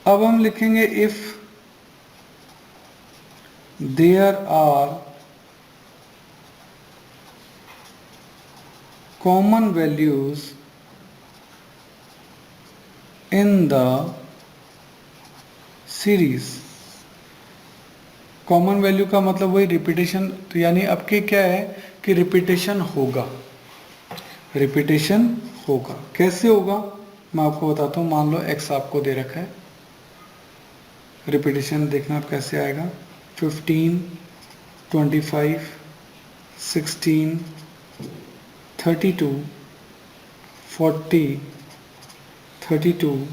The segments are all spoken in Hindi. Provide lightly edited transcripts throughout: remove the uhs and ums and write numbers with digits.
अब हम लिखेंगे if there are common values in the series. Common value का मतलब वही रिपीटेशन, तो यानी अब के क्या है कि रिपीटेशन होगा। रिपीटेशन होगा, कैसे होगा मैं आपको बताता हूँ। मान लो x आपको दे रखा है, रिपीटेशन देखना आप कैसे आएगा। 15, 25, 16, 32, 40, 32,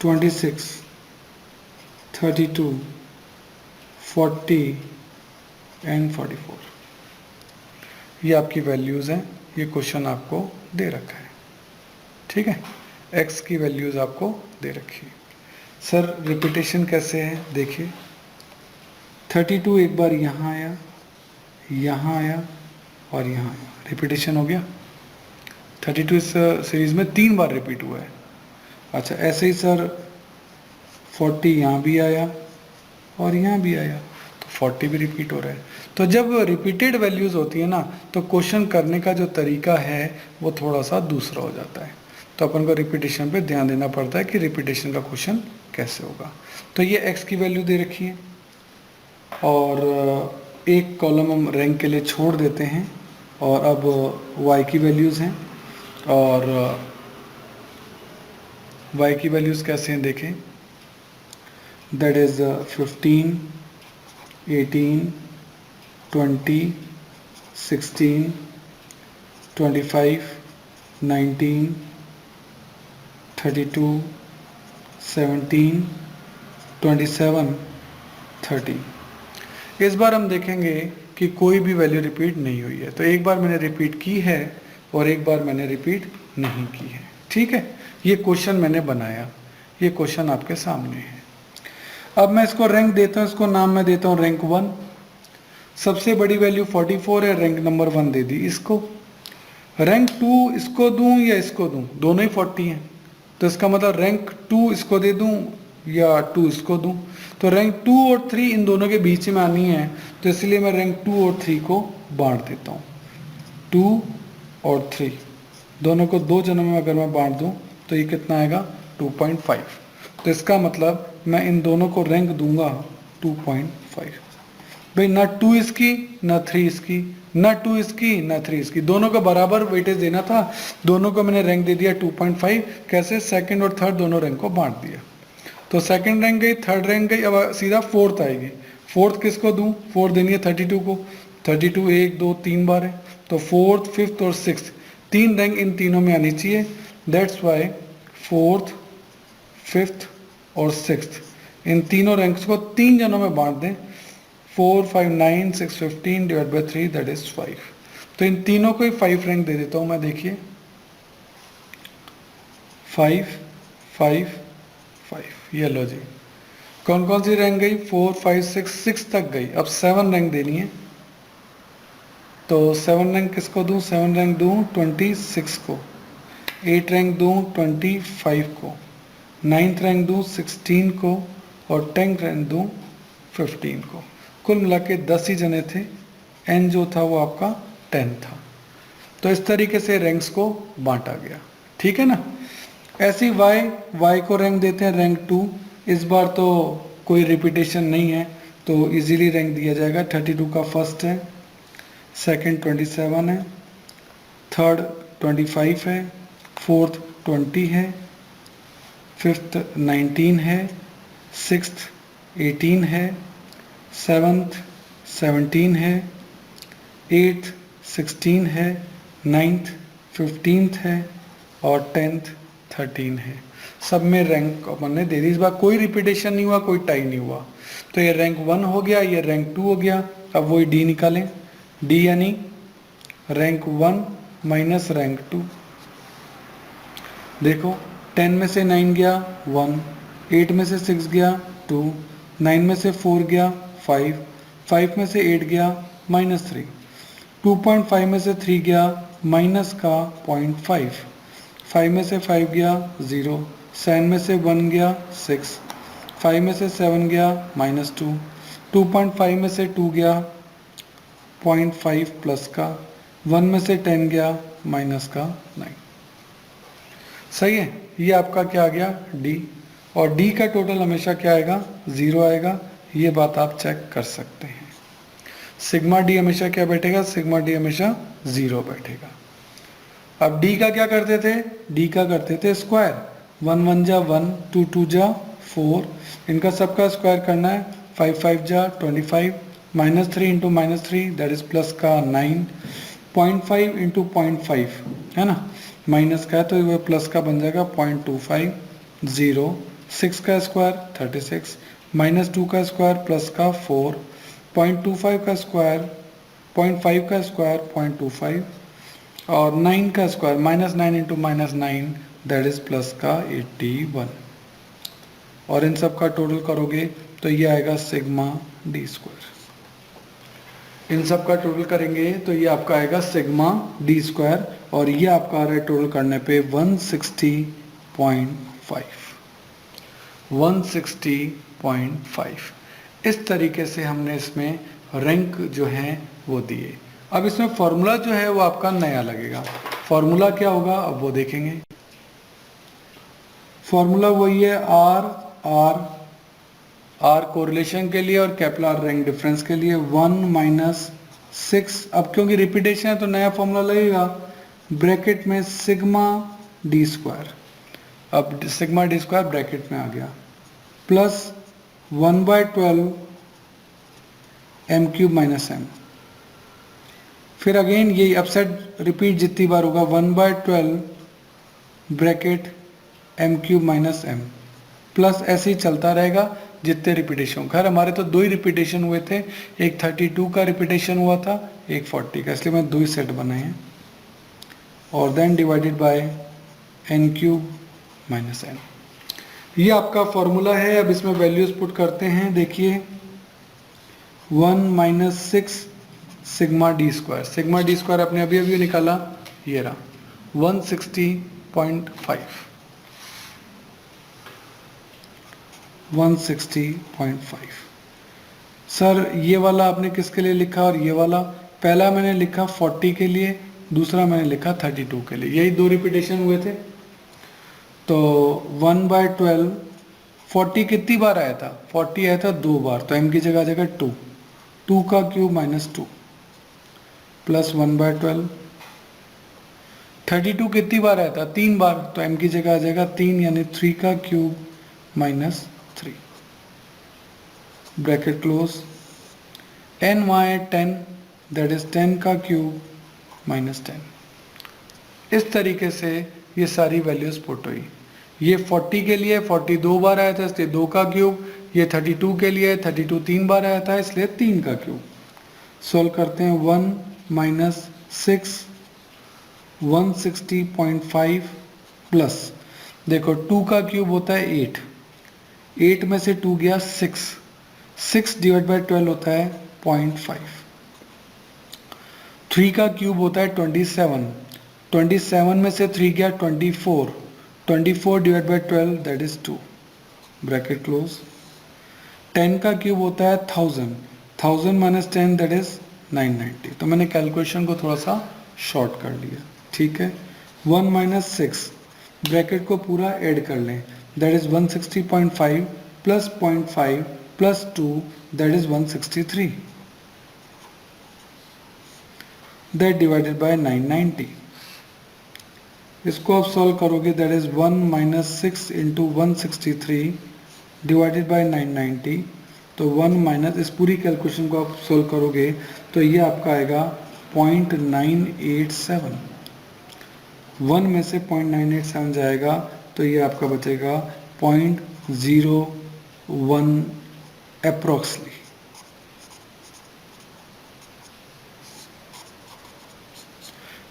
26, 32, 40 एंड 44। ये आपकी वैल्यूज़ हैं। ये क्वेश्चन आपको दे रखा है, ठीक है। x की वैल्यूज़ आपको दे रखी है। सर रिपीटेशन कैसे है देखिए, 32 एक बार यहाँ आया, यहाँ आया और यहाँ आया, रिपीटेशन हो गया। 32 इस सीरीज़ में 3 बार रिपीट हुआ है। अच्छा ऐसे ही सर 40 यहाँ भी आया और यहाँ भी आया, तो 40 भी रिपीट हो रहा है। तो जब रिपीटेड वैल्यूज़ होती है ना, तो क्वेश्चन करने का जो तरीका है वो थोड़ा सा दूसरा हो जाता है। तो अपन को रिपीटेशन पे ध्यान देना पड़ता है कि रिपीटेशन का क्वेश्चन कैसे होगा। तो ये x की वैल्यू दे रखी है और एक कॉलम हम रैंक के लिए छोड़ देते हैं, और अब y की वैल्यूज़ हैं। और y की वैल्यूज़ कैसे हैं देखें, दैट इज़ 15, 18, 20, 16, 25, 19, 32, 17, 27, 30। इस बार हम देखेंगे कि कोई भी वैल्यू रिपीट नहीं हुई है। तो एक बार मैंने रिपीट की है और एक बार मैंने रिपीट नहीं की है, ठीक है। ये क्वेश्चन मैंने बनाया, ये क्वेश्चन आपके सामने है। अब मैं इसको रैंक देता हूँ, इसको नाम मैं देता हूँ रैंक 1। सबसे बड़ी वैल्यू 44 है, रैंक नंबर 1 दे दी इसको। रैंक 2 इसको दूं या इसको दूं, दोनों ही 40 हैं, तो इसका मतलब रैंक 2 इसको दे दूं या 2 इसको दूं। तो रैंक 2 और 3 इन दोनों के बीच में आनी है, तो इसलिए मैं रैंक 2 और 3 को बांट देता हूँ। 2 और 3 दोनों को 2 जनों में अगर मैं बांट दूं तो ये कितना आएगा 2.5। तो इसका मतलब मैं इन दोनों को रैंक दूंगा 2.5। भाई ना 2 इसकी ना 3 इसकी, ना 2 इसकी ना 3 इसकी, दोनों को बराबर वेटेज देना था। दोनों को मैंने रैंक दे दिया 2.5। कैसे, सेकंड और थर्ड दोनों रैंक को बांट दिया। तो सेकंड रैंक गई, थर्ड रैंक गई, अब सीधा फोर्थ आएगी। फोर्थ किसको दूं, फोर्थ देनी है 32 को। 32 1 2 3 बार है, तो फोर्थ, फिफ्थ और सिक्स, 3 रैंक इन तीनों में आनी चाहिए। दैट्स वाई फोर्थ, फिफ्थ और सिक्स्थ इन तीनों रैंक्स को 3 जनों में बांट दें। 4 5 9 6 15 डिवाइड बाई 3 दैट इज 5। तो इन तीनों को ही 5 रैंक दे देता हूं मैं। देखिए 5 5 5, ये लो जी। कौन कौन सी रैंक गई, 4 5 6 तक गई। अब 7 रैंक देनी है, तो 7 रैंक किसको दूं, 7 रैंक दूं 26 को, 8 रैंक दूं 25 को, 9th रैंक दूं 16 को और 10th रैंक दूं 15 को। कुल मिला के 10 ही जने थे, एन जो था वो आपका 10 था। तो इस तरीके से रैंक्स को बांटा गया, ठीक है ना। ऐसी वाई को रैंक देते हैं रैंक 2। इस बार तो कोई रिपीटेशन नहीं है, तो इजीली रैंक दिया जाएगा। 32 का फर्स्ट है, सेकंड 27 है, थर्ड 25 है, फोर्थ 20 है, फिफ्थ 19 है, सिक्स्थ 18 है, सेवन्थ 17 है, एट्थ 16 है, नाइन्थ 15 है और 10th 13 है। सब में रैंक अपन ने दे दी। इस बार कोई रिपीटेशन नहीं हुआ, कोई टाई नहीं हुआ। तो ये रैंक 1 हो गया, ये रैंक 2 हो गया। अब वही डी निकालें, डी यानी रैंक 1 माइनस रैंक 2। देखो 10 में से 9 गया 1, 8 में से 6 गया 2, 9 में से 4 गया 5, 5 में से 8 गया -3, 2.5 में से 3 गया माइनस का 0.5, 5 में से 5 गया 0, 7 में से 1 गया 6, 5 में से 7 गया -2, 2.5 में से 2 गया 0.5 प्लस का, 1 में से 10 गया माइनस का 9। सही है, ये आपका क्या आ गया D, और D का टोटल हमेशा क्या आएगा 0 आएगा, ये बात आप चेक कर सकते हैं। सिग्मा D हमेशा क्या बैठेगा, सिग्मा D हमेशा 0 बैठेगा। अब D का क्या करते थे, D का करते थे स्क्वायर, 1 1 जा 1, 2 2 जा 4, इनका सबका स्क्वायर करना है, 5 5 जा 25, -3 इंटू -3 दैट इज प्लस का 9, 0.5 इंटू 0.5 है ना, माइनस का है तो वो प्लस का बन जाएगा 0.25, 0, 6 का स्क्वायर 36, -2 का स्क्वायर प्लस का 4, 0.25 का स्क्वायर 0.5 का स्क्वायर 0.25, और 9 का square -9 into -9 that is plus का 81, और इन सब का टोटल करोगे तो ये आएगा सिग्मा D स्क्वायर। इन सब का टोटल करेंगे तो ये आपका आएगा सिग्मा D स्क्वायर, और ये आपका आ रहा है टोटल करने पे 160.5। इस तरीके से हमने इसमें रैंक जो है वो दिए। अब इसमें फॉर्मूला जो है वो आपका नया लगेगा। फॉर्मूला क्या होगा अब वो देखेंगे। फॉर्मूला वही है आर कोरिलेशन के लिए और कैपिटल R रैंक डिफरेंस के लिए 1 - 6। अब क्योंकि रिपीटेशन है तो नया फॉर्मूला लगेगा, ब्रैकेट में सिग्मा D स्क्वायर, अब सिग्मा D स्क्वायर ब्रैकेट में आ गया, प्लस 1/12 m³ - m। फिर अगेन ये अपसेट रिपीट जितनी बार होगा 1/12 ब्रैकेट m³ - m, प्लस ऐसे ही चलता रहेगा जितने रिपीटेशन। खैर हमारे तो 2 ही रिपीटेशन हुए थे, एक 32 का रिपीटेशन हुआ था, एक 40 का, इसलिए मैं 2 ही सेट बनाए हैं, और then divided by n³ - n। ये आपका फॉर्मूला है। अब इसमें वैल्यूज पुट करते हैं, देखिए 1 - 6 sigma D square, sigma D square अपने अभी अभी निकाला, ये रहा 160.5, 160.5। सर ये वाला आपने किसके लिए लिखा और ये वाला? पहला मैंने लिखा 40 के लिए, दूसरा मैंने लिखा 32 के लिए, यही 2 रिपीटेशन हुए थे। तो 1/12 40 कितनी बार आया था? 40 आया था 2 बार, तो m की जगह आ जाएगा 2, 2 का क्यूब -2 प्लस 1/12। 32 कितनी बार आया था? 3 बार, तो m की जगह आ जाएगा 3, यानी 3 का क्यूब -3 ब्रैकेट क्लोज। n वहाँ है 10, दैट इज 10 का क्यूब -10। इस तरीके से ये सारी वैल्यूज पुट हुई। ये 40 के लिए 40 2 बार आया था इसलिए 2 का क्यूब, ये 32 के लिए 32 3 बार आया था इसलिए 3 का क्यूब। सॉल्व करते हैं, 1 - 6 160.5 प्लस, देखो 2 का क्यूब होता है 8, 8 में से 2 गया 6, 6 डिवाइड बाई 12 होता है 0.5। 3 का क्यूब होता है 27, 27 में से 3 गया 24, 24 divide by 12 that is 2 bracket close. 10 का क्यूब होता है 1000, 1000 माइनस 10 दैट इज 990। तो मैंने कैलकुलेशन को थोड़ा सा शॉर्ट कर लिया, ठीक है। 1 - 6 ब्रैकेट को पूरा ऐड कर लें, that is 160.5 plus 0.5 plus 2 that is 163, that divided by 990। इसको आप सॉल्व करोगे, that is 1 - 6 into 163 divided by 990। तो 1 माइनस, इस पूरी कैलकुलेशन को आप सॉल्व करोगे तो ये आपका आएगा 0.987। 1 में से 0.987 जाएगा तो ये आपका बचेगा 0.01 अप्रोक्सली।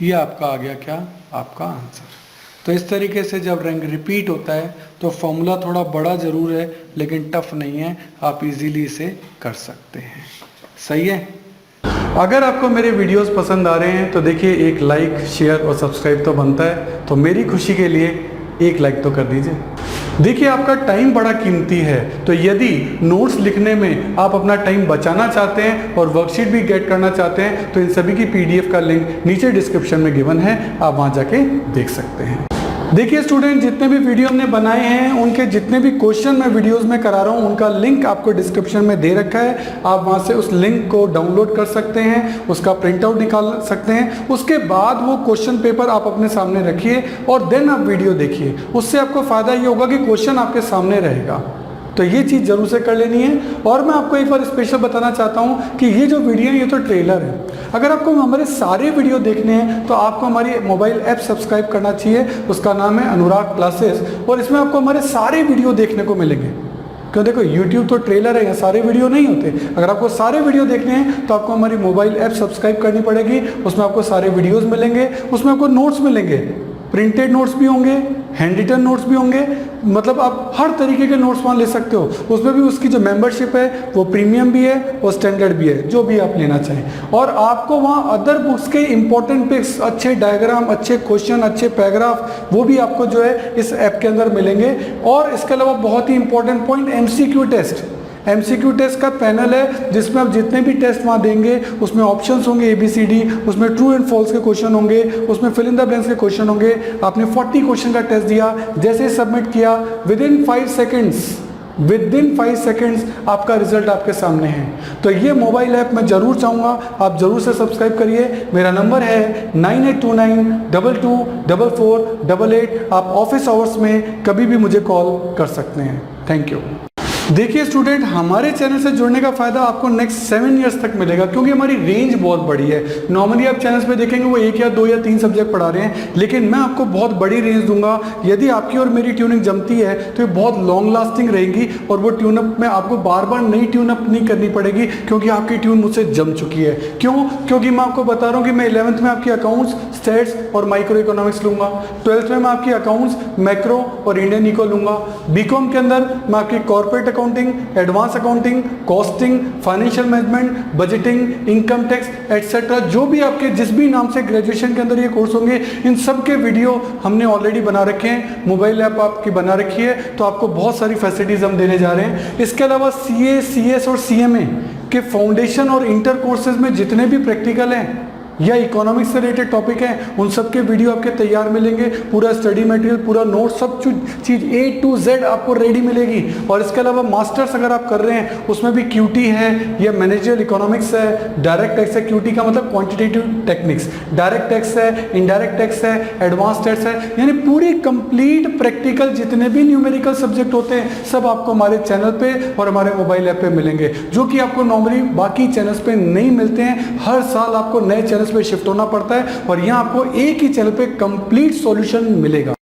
ये आपका आ गया क्या? आपका आंसर। तो इस तरीके से जब रैंक रिपीट होता है तो फॉर्मूला थोड़ा बड़ा ज़रूर है लेकिन टफ नहीं है, आप इजीली इसे कर सकते हैं। सही है। अगर आपको मेरे वीडियोस पसंद आ रहे हैं तो देखिए एक लाइक, शेयर और सब्सक्राइब तो बनता है, तो मेरी खुशी के लिए एक लाइक तो कर दीजिए। देखिए आपका टाइम बड़ा कीमती है, तो यदि नोट्स लिखने में आप अपना टाइम बचाना चाहते हैं और वर्कशीट भी गेट करना चाहते हैं तो इन सभी की पीडीएफ का लिंक नीचे डिस्क्रिप्शन में गिवन है, आप वहां जाके देख सकते हैं। देखिए स्टूडेंट, जितने भी वीडियो हमने बनाए हैं उनके जितने भी क्वेश्चन मैं वीडियोस में करा रहा हूं उनका लिंक आपको डिस्क्रिप्शन में दे रखा है। आप वहां से उस लिंक को डाउनलोड कर सकते हैं, उसका प्रिंट आउट निकाल सकते हैं। उसके बाद वो क्वेश्चन पेपर आप अपने सामने रखिए और देन आप वीडियो देखिए। उससे आपको फायदा ये होगा कि क्वेश्चन आपके सामने रहेगा। तो ये चीज़ जरूर से कर लेनी है। और मैं आपको एक बार स्पेशल बताना चाहता हूँ कि ये जो वीडियो है ये तो ट्रेलर है। अगर आपको हमारे सारे वीडियो देखने हैं तो आपको हमारी मोबाइल ऐप सब्सक्राइब करना चाहिए। उसका नाम है अनुराग क्लासेस और इसमें आपको हमारे सारे वीडियो देखने को मिलेंगे। क्यों, देखो YouTube तो ट्रेलर है, यहाँ सारे वीडियो नहीं होते। अगर आपको सारे वीडियो देखने हैं तो आपको हमारी मोबाइल ऐप सब्सक्राइब करनी पड़ेगी। उसमें आपको सारे वीडियोस मिलेंगे, उसमें आपको नोट्स मिलेंगे, प्रिंटेड नोट्स भी होंगे, हैंड रिटन नोट्स भी होंगे, मतलब आप हर तरीके के नोट्स वहाँ ले सकते हो। उसमें भी उसकी जो मेंबरशिप है वो प्रीमियम भी है और स्टैंडर्ड भी है, जो भी आप लेना चाहें। और आपको वहाँ अदर बुक्स के इंपॉर्टेंट पिक्स, अच्छे डायग्राम, अच्छे क्वेश्चन, अच्छे पैराग्राफ, वो भी आपको जो है इस ऐप के अंदर मिलेंगे। और इसके अलावा बहुत ही important point, MCQ test. MCQ test का पैनल है जिसमें आप जितने भी टेस्ट वहाँ देंगे उसमें ऑप्शंस होंगे ABCD, उसमें ट्रू एंड फॉल्स के क्वेश्चन होंगे, उसमें फिल इन द ब्लैंक्स के क्वेश्चन होंगे। आपने 40 क्वेश्चन का टेस्ट दिया, जैसे ही सबमिट किया विदिन 5 सेकेंड्स आपका रिजल्ट आपके सामने है। तो ये मोबाइल ऐप मैं जरूर चाहूँगा आप जरूर से सब्सक्राइब करिए। मेरा नंबर है 9829224488। आप ऑफिस आवर्स में कभी भी मुझे कॉल कर सकते हैं। Thank you. देखिए स्टूडेंट, हमारे चैनल से जुड़ने का फायदा आपको नेक्स्ट 7 इयर्स तक मिलेगा क्योंकि हमारी रेंज बहुत बड़ी है। नॉर्मली आप चैनल्स पे देखेंगे वो 1 या 2 या 3 सब्जेक्ट पढ़ा रहे हैं, लेकिन मैं आपको बहुत बड़ी रेंज दूंगा। यदि आपकी और मेरी ट्यूनिंग जमती है तो ये बहुत लॉन्ग लास्टिंग रहेगी और वो ट्यूनअप में आपको बार बार नई ट्यूनअप नहीं करनी पड़ेगी क्योंकि आपकी ट्यून मुझसे जम चुकी है। क्यों? क्योंकि मैं आपको बता रहा हूँ कि मैं 11th में आपकी अकाउंट्स, स्टेट्स और माइक्रो इकोनॉमिक्स लूंगा। 12th में मैं आपकी अकाउंट्स, मैक्रो और इंडियन इको लूंगा। बीकॉम के अंदर मैं आपकी corporate accounting, advance accounting, costing, financial management, budgeting, income tax etcetera, जो भी आपके जिस भी नाम से ग्रेजुएशन के अंदर ये कोर्स होंगे, इन सब के वीडियो हमने ऑलरेडी बना रखे हैं। मोबाइल ऐप आपकी बना रखी है, तो आपको बहुत सारी फैसिलिटीज हम देने जा रहे हैं। इसके अलावा CA, CS और CMA के फाउंडेशन और इंटर कोर्सेज में जितने भी प्रैक्टिकल हैं या इकोनॉमिक्स से रिलेटेड टॉपिक हैं उन सब के वीडियो आपके तैयार मिलेंगे। पूरा स्टडी मटेरियल, पूरा नोट, सब चीज़ A to Z आपको रेडी मिलेगी। और इसके अलावा मास्टर्स अगर आप कर रहे हैं उसमें भी QT है या मैनेजरियल इकोनॉमिक्स है, डायरेक्ट टैक्स है। QT का मतलब क्वांटिटेटिव टेक्निक्स, डायरेक्ट टैक्स है, इनडायरेक्ट टैक्स है, एडवांस टैक्स है, यानी पूरी कंप्लीट प्रैक्टिकल जितने भी न्यूमेरिकल सब्जेक्ट होते हैं सब आपको हमारे चैनल पे और हमारे मोबाइल ऐप पे मिलेंगे, जो कि आपको नॉर्मली बाकी चैनल्स पे नहीं मिलते हैं। हर साल आपको नए चैनल पे शिफ्ट होना पड़ता है और यहाँ आपको एक ही चैनल पे कंप्लीट सॉल्यूशन मिलेगा।